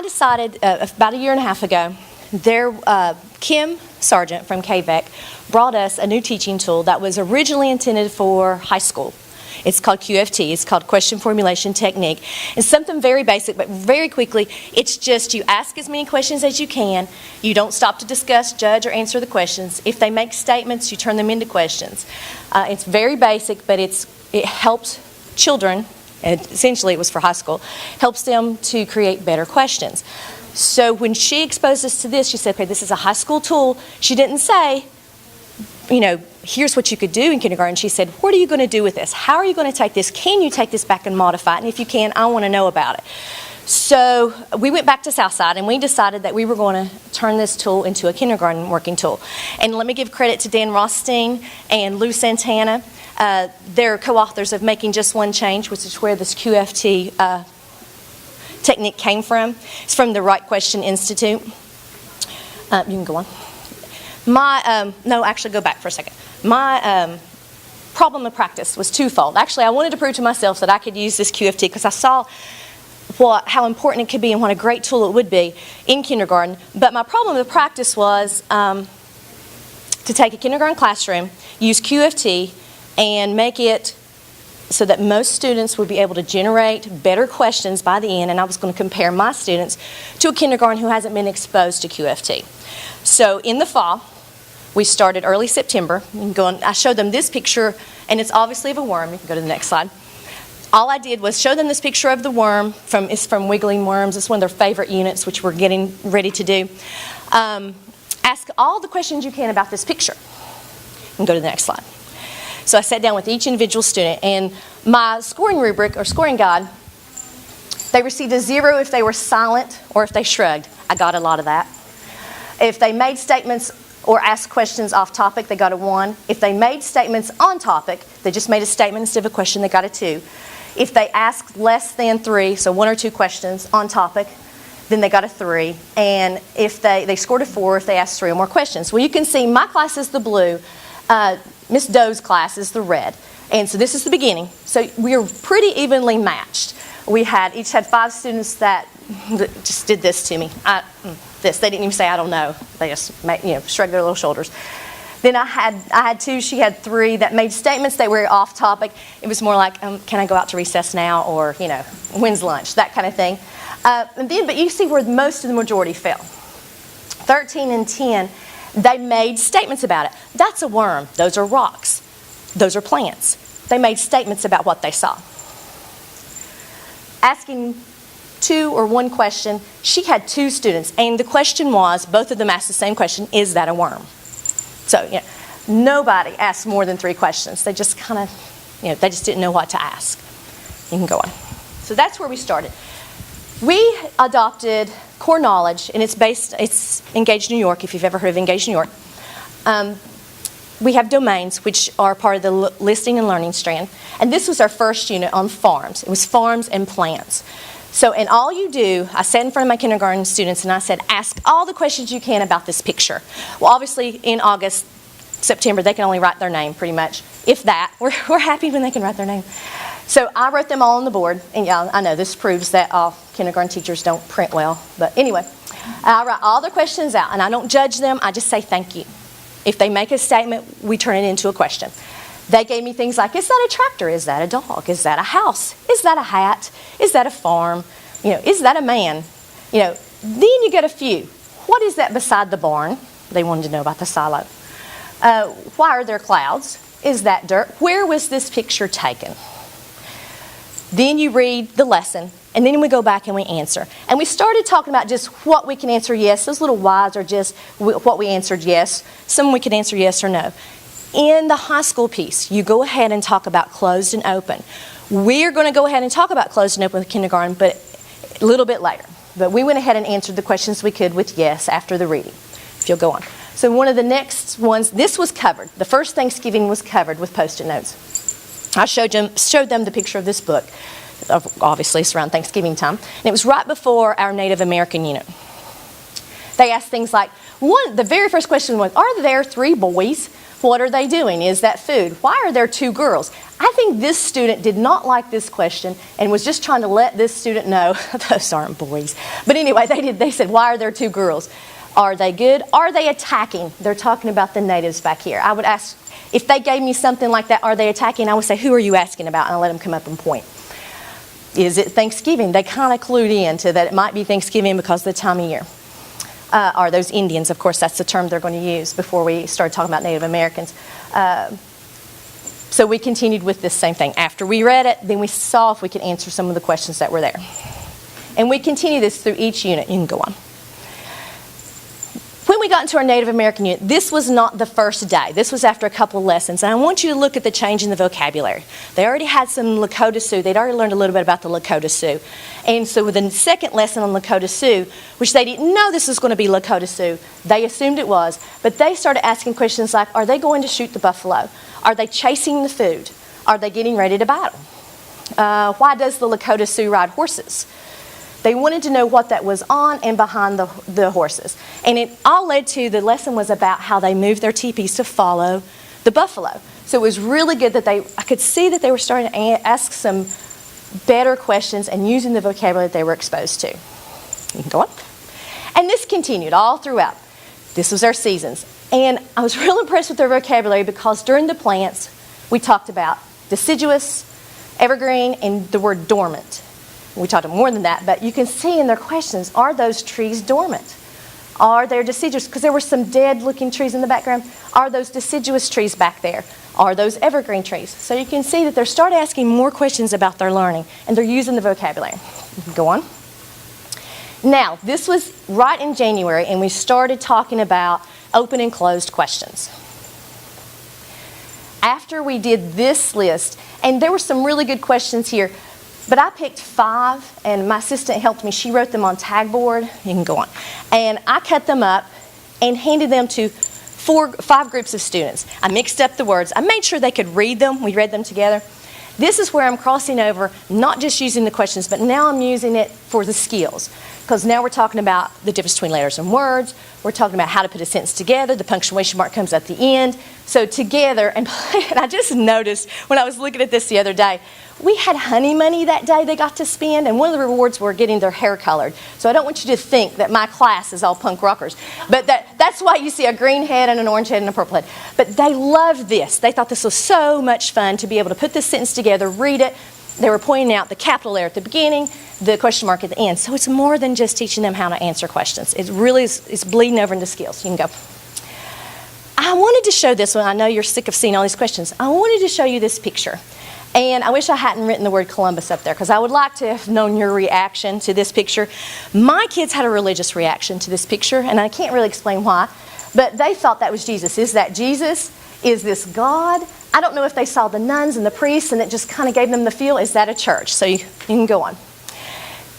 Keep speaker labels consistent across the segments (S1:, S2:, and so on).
S1: I decided about a year and a half ago, Kim Sargent from KVEC brought us a new teaching tool that was originally intended for high school. It's called QFT. It's called Question Formulation Technique. It's something very basic, but very quickly, it's just you ask as many questions as you can. You don't stop to discuss, judge, or answer the questions. If they make statements, you turn them into questions. It's very basic, but it helps children, and essentially it was for high school, helps them to create better questions. So when she exposed us to this, she said, okay, this is a high school tool. She didn't say, here's what you could do in kindergarten. She said, what are you going to do with this? How are you going to take this? Can you take this back and modify it? And if you can, I want to know about it. So we went back to Southside and we decided that we were going to turn this tool into a kindergarten working tool. And let me give credit to Dan Rothstein and Lou Santana. They're co-authors of Making Just One Change, which is where this QFT technique came from. It's from the Right Question Institute. You can go on. No, actually go back for a second. My problem of practice was twofold. Actually, I wanted to prove to myself that I could use this QFT because I saw how important it could be and what a great tool it would be in kindergarten. But my problem of practice was to take a kindergarten classroom, use QFT, and make it so that most students would be able to generate better questions by the end, and I was going to compare my students to a kindergarten who hasn't been exposed to QFT. So in the fall, we started early September. You can go on, I showed them this picture, and it's obviously of a worm. You can go to the next slide. All I did was show them this picture of the worm. It's from Wiggling Worms. It's one of their favorite units, which we're getting ready to do. Ask all the questions you can about this picture. And go to the next slide. So I sat down with each individual student, and my scoring rubric or scoring guide, they received a 0 if they were silent or if they shrugged. I got a lot of that. If they made statements or asked questions off topic, they got a 1. If they made statements on topic, they just made a statement instead of a question, they got a 2. If they asked less than 3, so 1 or 2 questions on topic, then they got a 3. And if they scored a 4 if they asked 3 or more questions. Well, you can see my class is the blue. Miss Doe's class is the red. And so this is the beginning. So we are pretty evenly matched. We each had 5 students that just did this to me. They didn't even say, I don't know. They just shrugged their little shoulders. Then I had 2, she had 3 that made statements that were off topic. It was more like, can I go out to recess now? Or, when's lunch? That kind of thing. But you see where most of the majority fell. 13 and 10, they made statements about it. That's a worm. Those are rocks. Those are plants. They made statements about what they saw. Asking 2 or 1 question, she had 2 students, and the question was, both of them asked the same question, is that a worm? So, nobody asked more than 3 questions. They just kind of, they just didn't know what to ask. You can go on. So that's where we started. We adopted Core Knowledge, and it's Engage New York, if you've ever heard of Engage New York. We have domains, which are part of the listening and learning strand. And this was our first unit on farms. It was farms and plants. So, and all you do, I sat in front of my kindergarten students and I said, ask all the questions you can about this picture. Well, obviously, in August, September, they can only write their name, pretty much. If that, we're happy when they can write their name. So I wrote them all on the board. And yeah, I know this proves that all kindergarten teachers don't print well. But anyway, I write all their questions out, and I don't judge them. I just say thank you. If they make a statement, we turn it into a question. They gave me things like, is that a tractor? Is that a dog? Is that a house? Is that a hat? Is that a farm? Is that a man? Then you get a few. What is that beside the barn? They wanted to know about the silo. Why are there clouds? Is that dirt? Where was this picture taken? Then you read the lesson, and then we go back and we answer. And we started talking about just what we can answer yes. Those little Y's are just what we answered yes. Some we can answer yes or no. In the high school piece, you go ahead and talk about closed and open. We're going to go ahead and talk about closed and open with kindergarten, but a little bit later. But we went ahead and answered the questions we could with yes after the reading, if you'll go on. So one of the next ones, this was covered. The first Thanksgiving was covered with Post-it notes. I showed them the picture of this book. Obviously, it's around Thanksgiving time. And it was right before our Native American unit. They asked things like, the very first question was, are there 3 boys? What are they doing? Is that food? Why are there two girls? I think this student did not like this question and was just trying to let this student know, those aren't boys. But anyway, they said, why are there two girls? Are they good? Are they attacking? They're talking about the natives back here. I would ask, if they gave me something like that, are they attacking? I would say, who are you asking about? And I'll let them come up and point. Is it Thanksgiving? They kind of clued in to that it might be Thanksgiving because of the time of year. Are those Indians? Of course, that's the term they're going to use before we started talking about Native Americans. So we continued with this same thing. After we read it, then we saw if we could answer some of the questions that were there. And we continue this through each unit. You can go on. When we got into our Native American unit, this was not the first day. This was after a couple of lessons. And I want you to look at the change in the vocabulary. They already had some Lakota Sioux. They'd already learned a little bit about the Lakota Sioux. And so with the second lesson on Lakota Sioux, which they didn't know this was going to be Lakota Sioux, they assumed it was. But they started asking questions like, are they going to shoot the buffalo? Are they chasing the food? Are they getting ready to battle? Why does the Lakota Sioux ride horses? They wanted to know what that was on and behind the horses. And it all led to, the lesson was about how they moved their teepees to follow the buffalo. So it was really good that I could see that they were starting to ask some better questions and using the vocabulary that they were exposed to. You can go on. And this continued all throughout. This was our seasons. And I was real impressed with their vocabulary because during the plants, we talked about deciduous, evergreen, and the word dormant. We talked more than that, but you can see in their questions, are those trees dormant? Are there deciduous? Because there were some dead-looking trees in the background. Are those deciduous trees back there? Are those evergreen trees? So you can see that they're starting asking more questions about their learning, and they're using the vocabulary. Go on. Now, this was right in January, and we started talking about open and closed questions. After we did this list, and there were some really good questions here, but I picked 5, and my assistant helped me. She wrote them on tag board. You can go on. And I cut them up and handed them to 5 groups of students. I mixed up the words. I made sure they could read them. We read them together. This is where I'm crossing over, not just using the questions, but now I'm using it for the skills. Because now we're talking about the difference between letters and words. We're talking about how to put a sentence together. The punctuation mark comes at the end. So together, and I just noticed when I was looking at this the other day, we had honey money that day they got to spend, and one of the rewards were getting their hair colored. So I don't want you to think that my class is all punk rockers. But that's why you see a green head and an orange head and a purple head. But they loved this. They thought this was so much fun to be able to put this sentence together, read it. They were pointing out the capital letter at the beginning, the question mark at the end. So it's more than just teaching them how to answer questions. It really is, it's bleeding over into skills. You can go. I wanted to show this one. I know you're sick of seeing all these questions. I wanted to show you this picture. And I wish I hadn't written the word Columbus up there because I would like to have known your reaction to this picture. My kids had a religious reaction to this picture, and I can't really explain why, but they thought that was Jesus. Is that Jesus? Is this God? I don't know if they saw the nuns and the priests and it just kind of gave them the feel. Is that a church? So you can go on.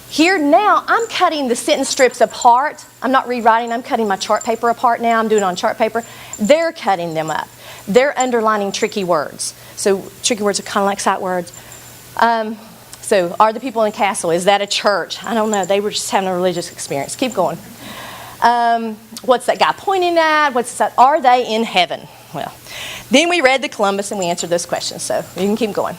S1: Here now, I'm cutting the sentence strips apart. I'm not rewriting. I'm cutting my chart paper apart now. I'm doing it on chart paper. They're cutting them up. They're underlining tricky words. So tricky words are kind of like sight words. So are the people in the castle, is that a church? I don't know. They were just having a religious experience. Keep going. What's that guy pointing at? What's that? Are they in heaven? Well, then we read the Columbus and we answered those questions. So you can keep going.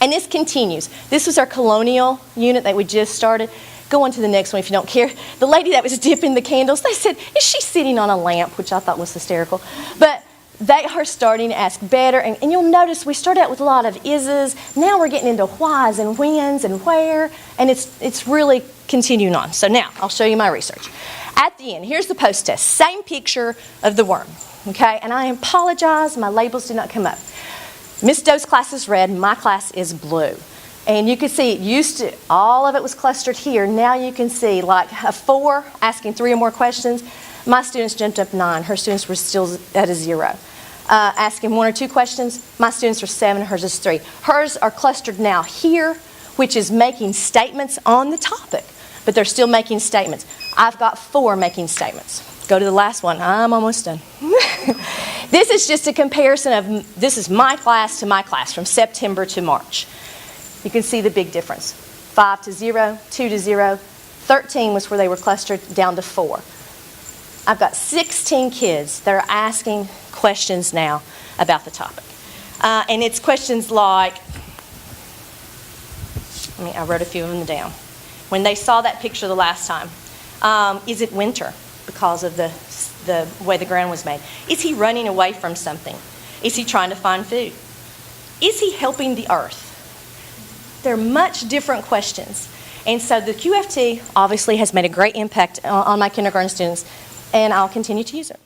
S1: And this continues. This was our colonial unit that we just started. Go on to the next one if you don't care. The lady that was dipping the candles, they said, is she sitting on a lamp? Which I thought was hysterical. But they are starting to ask better. And you'll notice we started out with a lot of is's. Now we're getting into whys and whens and where. And it's really continuing on. So now I'll show you my research. At the end, here's the post-test. Same picture of the worm. Okay? And I apologize. My labels did not come up. Miss Doe's class is red. My class is blue. And you can see it used to, all of it was clustered here. Now you can see like a 4 asking 3 or more questions. My students jumped up 9. Her students were still at a 0. Asking 1 or 2 questions. My students are 7. Hers is 3. Hers are clustered now here, which is making statements on the topic. But they're still making statements. I've got 4 making statements. Go to the last one. I'm almost done. This is just a comparison of, this is my class to my class from September to March. You can see the big difference. 5 to 0, 2 to 0. 13 was where they were clustered down to 4. I've got 16 kids that are asking questions now about the topic. And it's questions like, I wrote a few of them down. When they saw that picture the last time, is it winter because of the way the ground was made? Is he running away from something? Is he trying to find food? Is he helping the earth? They're much different questions. And so the QFT obviously has made a great impact on my kindergarten students, and I'll continue to use it.